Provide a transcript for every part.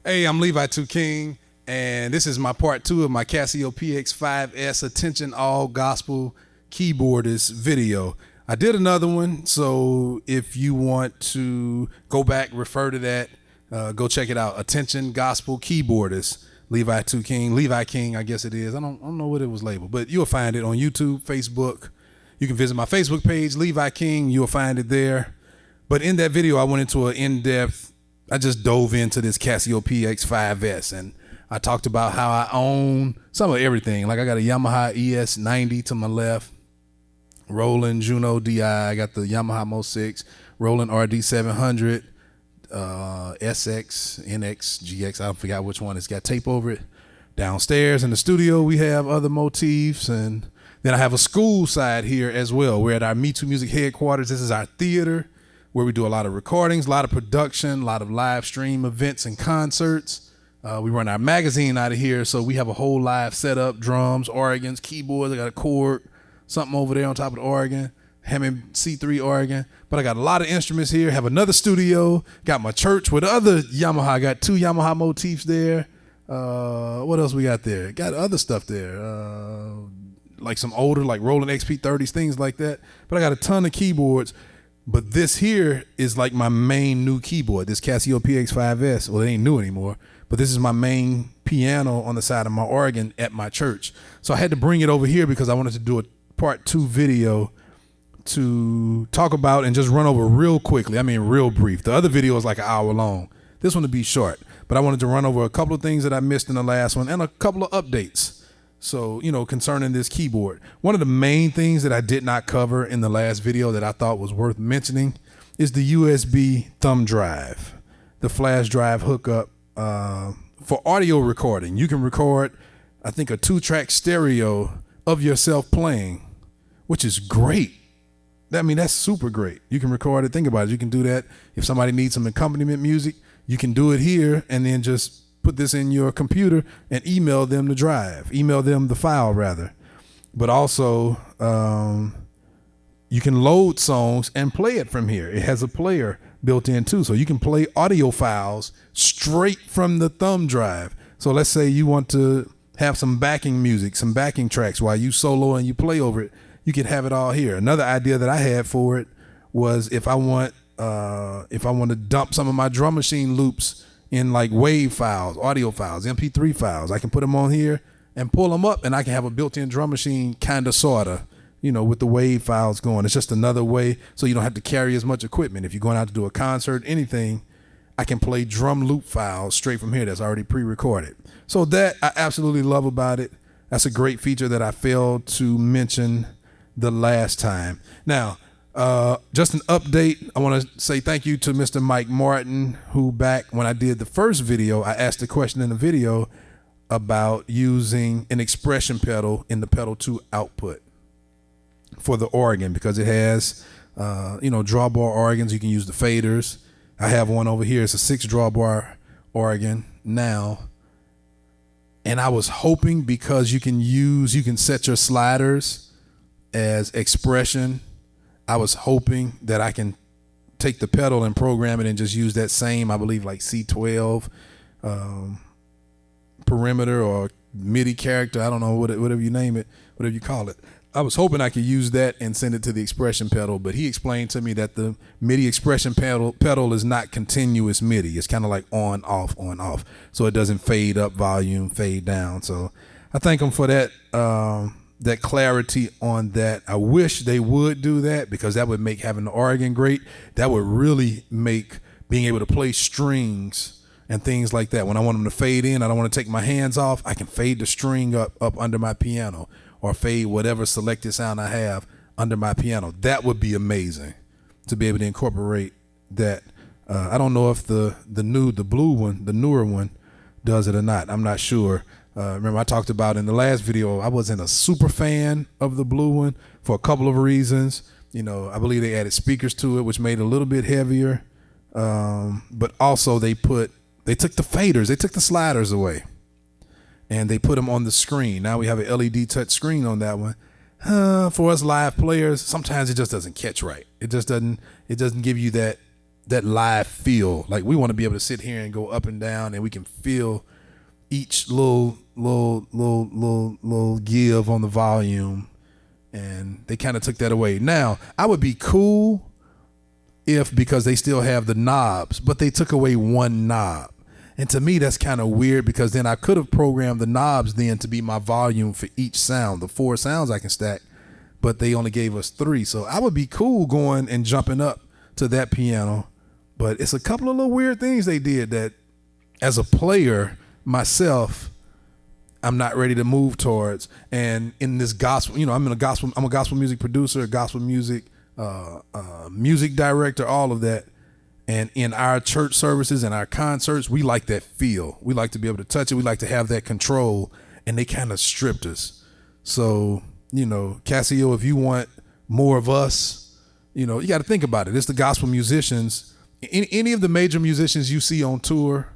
Hey, I'm Levi 2 King, and this is my part 2 of my Casio PX5s Attention All Gospel Keyboardist video. I did another one, so if you want to go back, refer to that, go check it out. Attention Gospel Keyboardist, Levi 2 King, Levi King, I guess it is. I don't know what it was labeled, but you'll find it on YouTube, Facebook. You can visit my Facebook page, Levi King. You'll find it there. But in that video, I went into an in-depth, I just dove into this Casio PX5s, and I talked about how I own some of everything. Like I got a Yamaha ES90 to my left, Roland Juno DI. I got the Yamaha Mo 6, Roland RD700, SX, NX, GX. I forgot which one. It's got tape over it. Downstairs in the studio, we have other motifs, and then I have a school side here as well. We're at our Me Too Music headquarters. This is our theater, where we do a lot of recordings, a lot of production, a lot of live stream events and concerts. We run our magazine out of here, so we have a whole live setup, drums, organs, keyboards. I got a cord, something over there on top of the organ, Hammond C3 organ. But I got a lot of instruments here, have another studio, got my church with other Yamaha. I got 2 Yamaha motifs there. What else we got there? Got other stuff there, like some older, like Roland XP30s, things like that. But I got a ton of keyboards. But this here is like my main new keyboard, this Casio PX5s. Well, it ain't new anymore, but this is my main piano on the side of my organ at my church. So I had to bring it over here because I wanted to do a part 2 video to talk about and just run over real quickly. I mean, real brief. The other video is like an hour long. This one to be short, but I wanted to run over a couple of things that I missed in the last one and a couple of updates. So, concerning this keyboard, one of the main things that I did not cover in the last video that I thought was worth mentioning is the USB thumb drive, the flash drive hookup for audio recording. You can record, I think, a 2-track stereo of yourself playing, which is great. I mean, that's super great. You can record it. Think about it. You can do that. If somebody needs some accompaniment music, you can do it here and then just put this in your computer and email them the file rather. But also you can load songs and play it from here. It has a player built in too, so you can play audio files straight from the thumb drive. So let's say you want to have some backing music, some backing tracks while you solo and you play over it, you can have it all here. Another idea that I had for it was if I want to dump some of my drum machine loops in like wave files, audio files, MP3 files, I can put them on here and pull them up, and I can have a built-in drum machine, kind of, sort of, with the wave files going. It's just another way so you don't have to carry as much equipment. If you're going out to do a concert, anything, I can play drum loop files straight from here that's already pre-recorded. So that I absolutely love about it. That's a great feature that I failed to mention the last time. Now, just an update. I want to say thank you to Mr. Mike Martin, who back when I did the first video, I asked a question in the video about using an expression pedal in the pedal 2 output for the organ, because it has, drawbar organs. You can use the faders. I have one over here. It's a 6 drawbar organ now. And I was hoping, because you can set your sliders as expression, I was hoping that I can take the pedal and program it and just use that same, I believe, like C12 perimeter or MIDI character. I don't know, whatever you name it, whatever you call it. I was hoping I could use that and send it to the expression pedal, but he explained to me that the MIDI expression pedal is not continuous MIDI. It's kind of like on, off. So it doesn't fade up volume, fade down. So I thank him for that. That clarity on that. I wish they would do that, because that would make having the organ great. That would really make being able to play strings and things like that. When I want them to fade in, I don't want to take my hands off, I can fade the string up under my piano, or fade whatever selected sound I have under my piano. That would be amazing to be able to incorporate that. I don't know if the blue one, the newer one, does it or not. I'm not sure. Remember I talked about in the last video, I wasn't a super fan of the blue one for a couple of reasons. I believe they added speakers to it, which made it a little bit heavier. But also they took the faders, they took the sliders away, and they put them on the screen. Now we have an LED touch screen on that one. For us live players, sometimes it just doesn't catch right. It just doesn't give you that that live feel. Like we want to be able to sit here and go up and down, and we can feel each little give on the volume, and they kind of took that away. Now, I would be cool if, because they still have the knobs, but they took away one knob. And to me, that's kind of weird, because then I could have programmed the knobs then to be my volume for each sound, the 4 sounds I can stack, but they only gave us 3. So I would be cool going and jumping up to that piano, but it's a couple of little weird things they did that as a player myself, I'm not ready to move towards. And in this gospel, I'm a gospel music producer, a gospel music music director, all of that. And in our church services and our concerts, we like that feel. We like to be able to touch it. We like to have that control, and they kind of stripped us. So, Casio, if you want more of us, you got to think about it. It's the gospel musicians. Any of the major musicians you see on tour,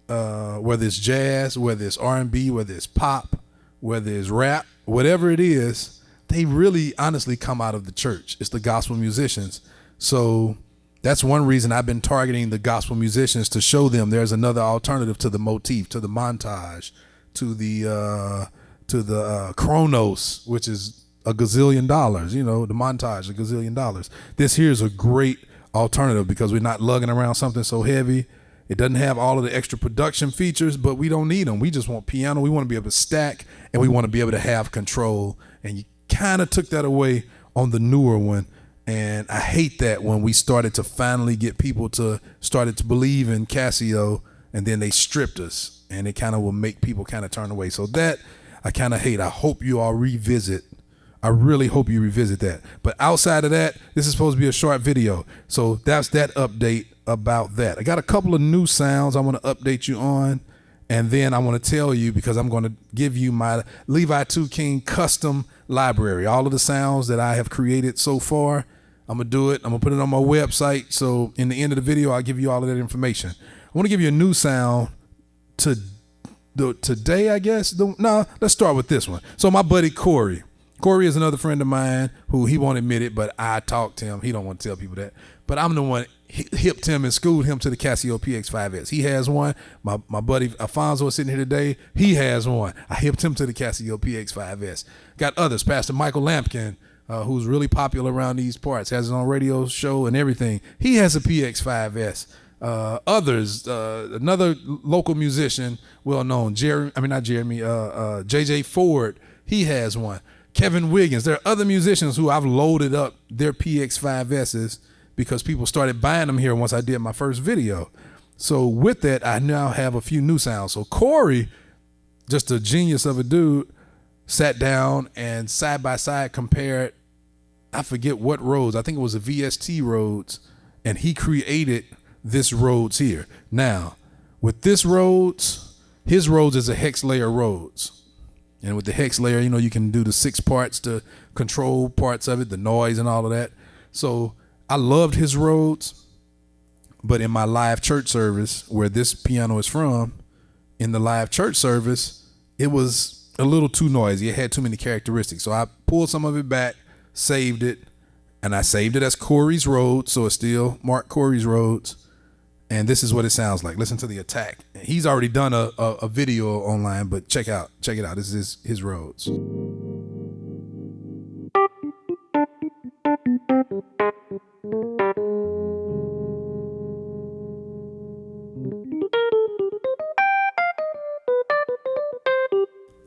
whether it's jazz, whether it's R&B, whether it's pop, whether it's rap, whatever it is, they really honestly come out of the church. It's the gospel musicians. So that's one reason I've been targeting the gospel musicians, to show them there's another alternative to the motif, to the montage, to the chronos, which is $1 gazillion, the montage, $1 gazillion. This here is a great alternative, because we're not lugging around something so heavy. It doesn't have all of the extra production features, but we don't need them. We just want piano. We want to be able to stack, and we want to be able to have control. And you kind of took that away on the newer one. And I hate that when we started to finally get people started to believe in Casio, and then they stripped us, and it kind of will make people kind of turn away. So that I kind of hate. I hope you all revisit. I really hope you revisit that. But outside of that, this is supposed to be a short video. So that's that update about that. I got a couple of new sounds I want to update you on. And then I want to tell you, because I'm going to give you my Levi 2 King custom library. All of the sounds that I have created so far, I'm going to do it. I'm going to put it on my website. So in the end of the video, I'll give you all of that information. I want to give you a new sound today, I guess. Let's start with this one. So my buddy Corey. Corey is another friend of mine who he won't admit it, but I talked to him. He don't want to tell people that. But I'm the one hipped him and schooled him to the Casio PX5s. He has one. My buddy Alfonso is sitting here today. He has one. I hipped him to the Casio PX5s. Got others. Pastor Michael Lampkin, who's really popular around these parts, has his own radio show and everything. He has a PX5s. Others, another local musician, well known, JJ Ford, he has one. Kevin Wiggins. There are other musicians who I've loaded up their PX5s's, because people started buying them here once I did my first video. So with that, I now have a few new sounds. So Corey, just a genius of a dude, sat down and side by side compared, I forget what Rhodes, I think it was a VST Rhodes, and he created this Rhodes here. Now, with this Rhodes, his Rhodes is a hex layer Rhodes. And with the hex layer, you can do the 6 parts to control parts of it, the noise and all of that. So I loved his Rhodes, but in my live church service, where this piano is from, in the live church service, it was a little too noisy. It had too many characteristics. So I pulled some of it back, saved it, and I saved it as Corey's Rhodes, so it's still marked Corey's Rhodes. And this is what it sounds like. Listen to the attack. He's already done a video online, but check it out. This is his Rhodes.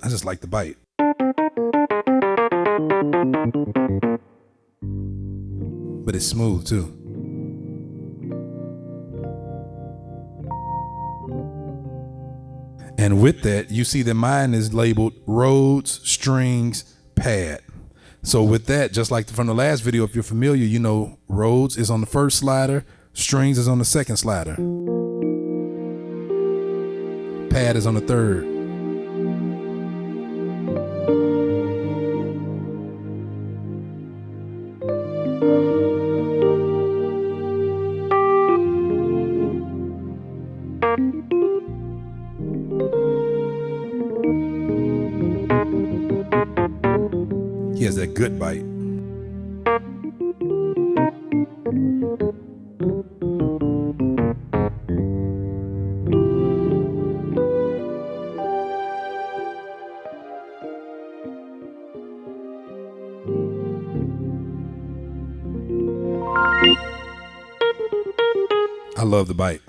I just like the bite. But it's smooth too. And with that, you see that mine is labeled Rhodes Strings Pad. So with that, just like from the last video, if you're familiar, Rhodes is on the first slider, strings is on the second slider, pad is on the third. He has that good bite. I love the bite.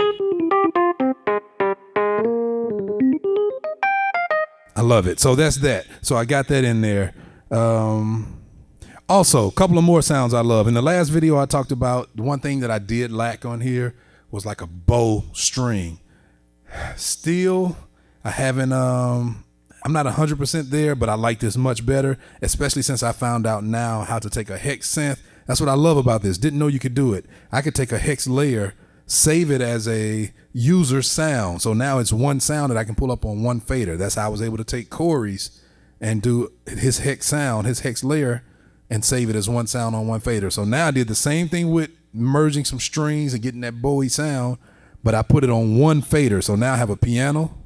I love it. So that's that. So I got that in there. Also, a couple of more sounds I love. In the last video I talked about, the one thing that I did lack on here was like a bow string. Still, I haven't, I'm not 100% there, but I like this much better, especially since I found out now how to take a hex synth. That's what I love about this. Didn't know you could do it. I could take a hex layer, save it as a user sound. So now it's one sound that I can pull up on one fader. That's how I was able to take Corey's and do his hex sound, his hex layer, and save it as one sound on one fader. So now I did the same thing with merging some strings and getting that Bowie sound, but I put it on one fader. So now I have a piano.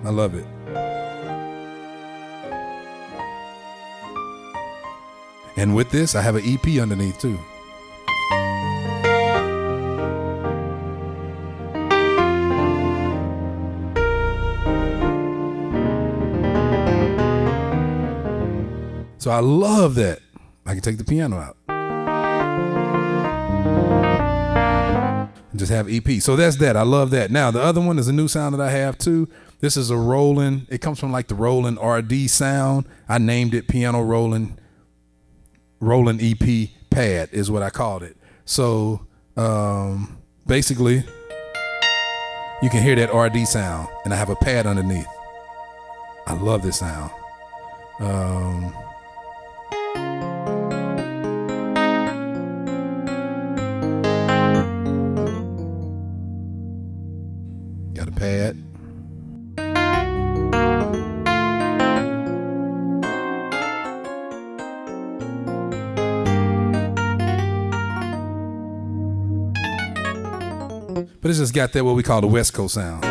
I love it. And with this, I have an EP underneath too. So I love that. I can take the piano out and just have EP. So that's that. I love that. Now, the other one is a new sound that I have too. This is a Roland. It comes from like the Roland RD sound. I named it Piano Roland EP Pad is what I called it. So basically, you can hear that RD sound, and I have a pad underneath. I love this sound. Got a pad. But it's just got that what we call the West Coast sound.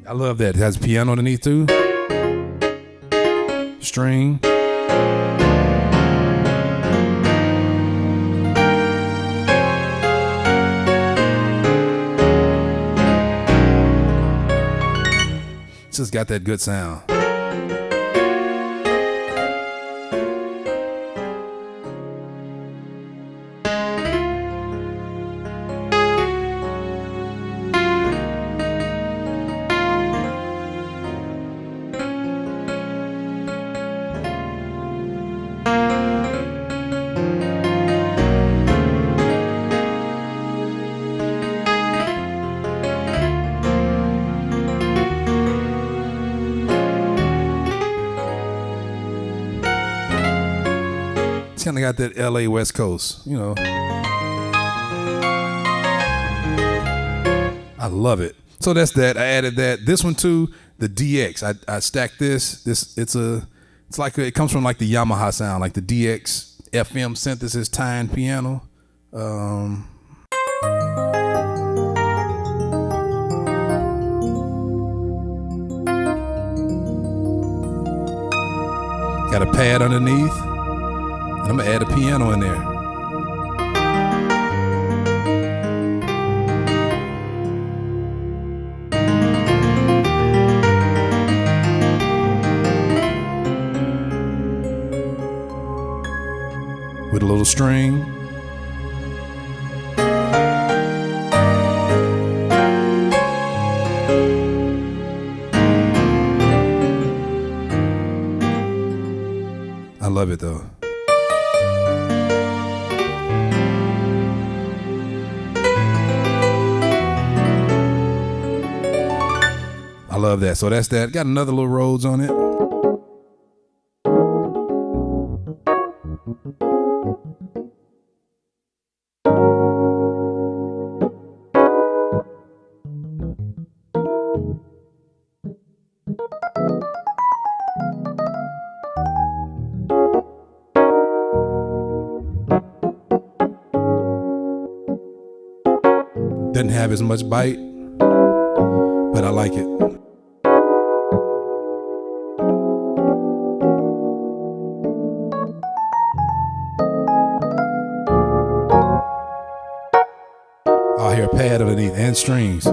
I love that. It has piano underneath too. String. It's just got that good sound. Kind of got that LA West Coast, you know. I love it. So that's that. I added that. This one too, the DX. I stacked this. It's like it comes from like the Yamaha sound, like the DX FM synthesis tie-in piano. Got a pad underneath. And I'm gonna add a piano in there. With a little string. I love it though. I love that. So that's that. Got another little Rhodes on it. Doesn't have as much bite, but I like it. I'll hear a pad underneath and strings.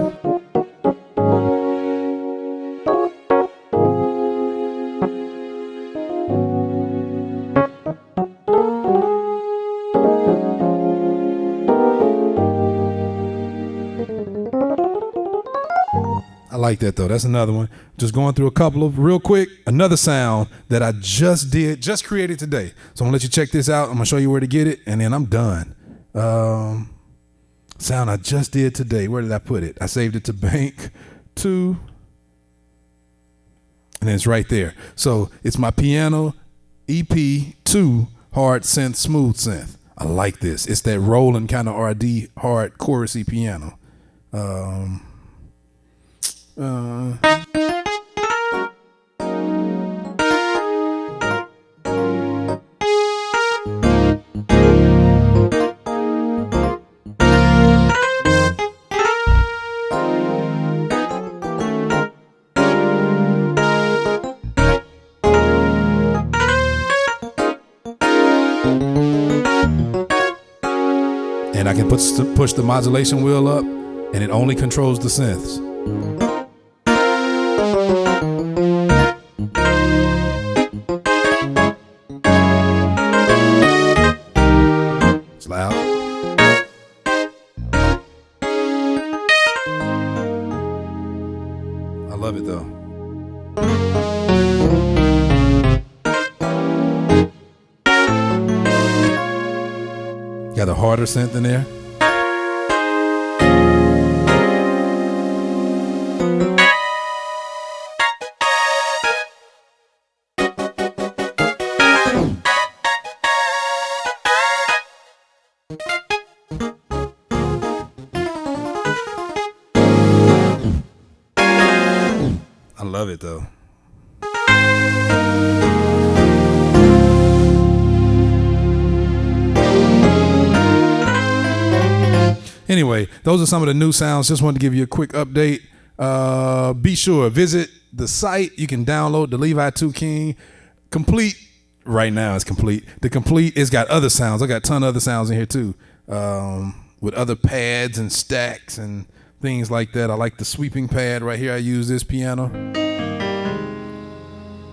I like that though. That's another one. Just going through a couple of real quick. Another sound that I just created today. So I'm gonna let you check this out. I'm gonna show you where to get it, and then I'm done. Sound I just did today. Where did I put it? I saved it to Bank 2, and it's right there. So it's my piano EP2 hard synth, smooth synth. I like this. It's that rolling kind of RD hard chorusy piano. And I can push the modulation wheel up, and it only controls the synths. It's loud. I love it though. Got a harder synth in there. I love it though. Anyway, those are some of the new sounds. Just wanted to give you a quick update. Be sure, visit the site. You can download the Levi 2 King complete. Right now it's complete. The complete, it's got other sounds. I got a ton of other sounds in here too, with other pads and stacks and things like that. I like the sweeping pad right here. I use this piano.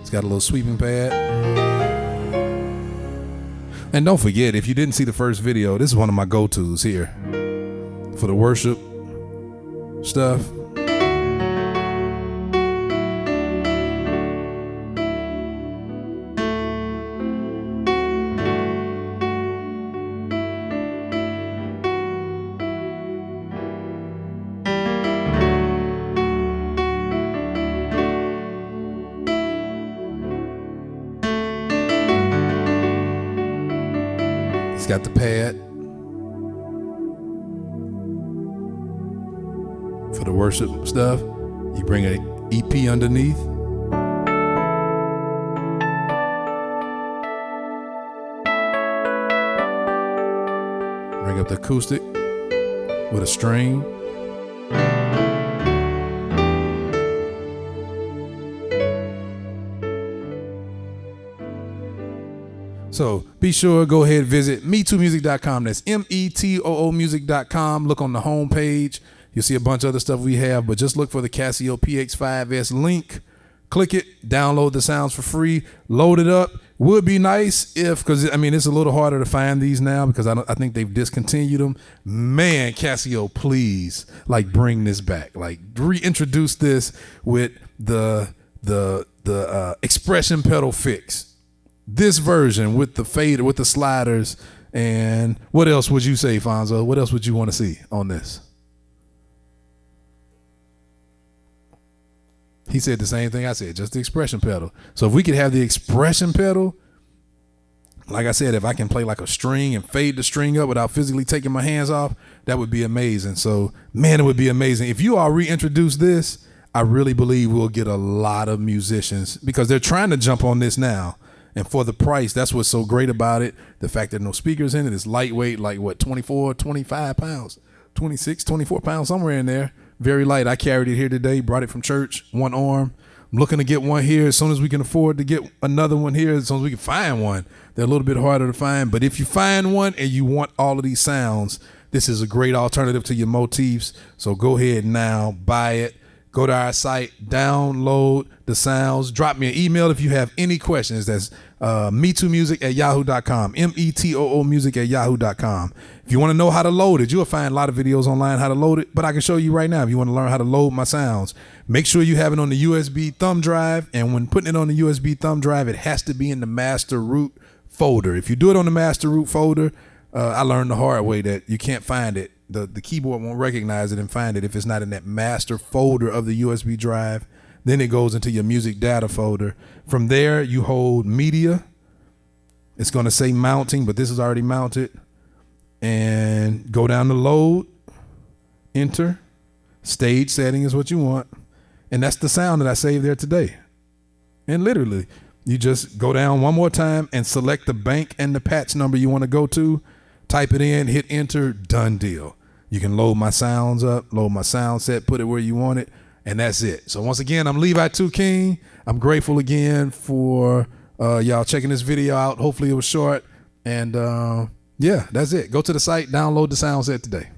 It's got a little sweeping pad. And don't forget, if you didn't see the first video, this is one of my go-tos here for the worship stuff. It's got the pad for the worship stuff. You bring an EP underneath. Bring up the acoustic with a string. So be sure, go ahead, visit metoomusic.com. That's METOO music.com. Look on the home page. You'll see a bunch of other stuff we have, but just look for the Casio PX5s link. Click it, download the sounds for free, load it up. Would be nice if, because I mean, it's a little harder to find these now because I think they've discontinued them. Man, Casio, please, like, bring this back. Like, reintroduce this with the expression pedal fix. This version with the fader, with the sliders, and what else would you say, Fonzo? What else would you want to see on this? He said the same thing I said, just the expression pedal. So if we could have the expression pedal Like I said, if I can play like a string and fade the string up without physically taking my hands off, that would be amazing. So, man, it would be amazing. If you all reintroduce this, I really believe we'll get a lot of musicians because they're trying to jump on this now. And for the price, that's what's so great about it. The fact that no speakers in it, it's lightweight, like what, 24, 25 pounds, 26, 24 pounds, somewhere in there. Very light. I carried it here today, brought it from church, one arm. I'm looking to get one here as soon as we can afford to get another one here, as soon as we can find one. They're a little bit harder to find, but if you find one and you want all of these sounds, this is a great alternative to your motifs. So go ahead now, buy it. Go to our site, download the sounds. Drop me an email if you have any questions. That's metoomusic@yahoo.com, METOO music@yahoo.com. If you want to know how to load it, you'll find a lot of videos online how to load it, but I can show you right now if you want to learn how to load my sounds. Make sure you have it on the USB thumb drive, and when putting it on the USB thumb drive, it has to be in the master root folder. If you do it on the master root folder, I learned the hard way that you can't find it. The keyboard won't recognize it and find it if it's not in that master folder of the USB drive. Then it goes into your music data folder. From there, you hold media. It's going to say mounting, but this is already mounted. And go down to load, enter, stage setting is what you want. And that's the sound that I saved there today. And literally, you just go down one more time and select the bank and the patch number you want to go to. Type it in, hit enter, done deal. You can load my sounds up, load my sound set, put it where you want it, and that's it. So once again, I'm Levi 2 King. I'm grateful again for y'all checking this video out. Hopefully it was short. And yeah, that's it. Go to the site, download the sound set today.